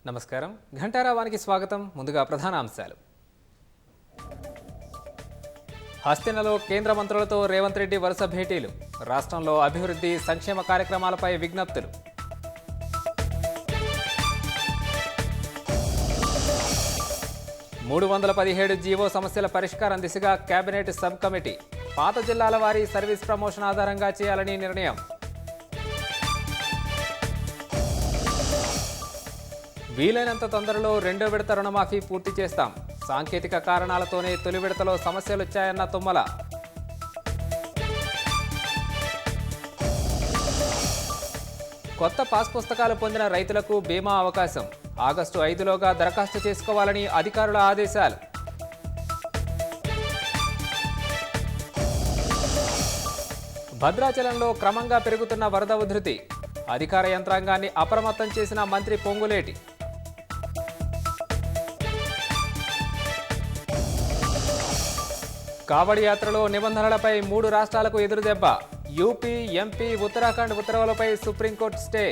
నమస్కారం. ఘంటారావానికి స్వాగతం. ముందుగా ప్రధాన అంశాలు. హస్తినలో కేంద్ర మంత్రులతో రేవంత్ రెడ్డి వరుస భేటీలు. రాష్ట్రంలో అభివృద్ధి సంక్షేమ కార్యక్రమాలపై విజ్ఞప్తులు. మూడు 317 జీవో సమస్యల పరిష్కారం దిశగా కేబినెట్ సబ్ కమిటీ. పాత జిల్లాల వారీ సర్వీస్ ప్రమోషన్ ఆధారంగా చేయాలని నిర్ణయం. వీలైనంత తొందరలో రెండో విడత రుణమాఫీ పూర్తి చేస్తాం. సాంకేతిక కారణాలతోనే తొలి విడతలో సమస్యలొచ్చాయన్న తుమ్మల. కొత్త పాస్ పుస్తకాలు పొందిన రైతులకు బీమా అవకాశం. ఆగస్టు 5లోగా దరఖాస్తు చేసుకోవాలని అధికారుల ఆదేశాలు. భద్రాచలంలో క్రమంగా పెరుగుతున్న వరద ఉధృతి. అధికార యంత్రాంగాన్ని అప్రమత్తం చేసిన మంత్రి పొంగులేటి. కావడి యాత్రలో నిబంధనలపై 3 రాష్ట్రాలకు ఎదురుదెబ్బ. యూపీ, ఎంపీ, ఉత్తరాఖండ్ ఉత్తర్వులపై సుప్రీంకోర్టు స్టే.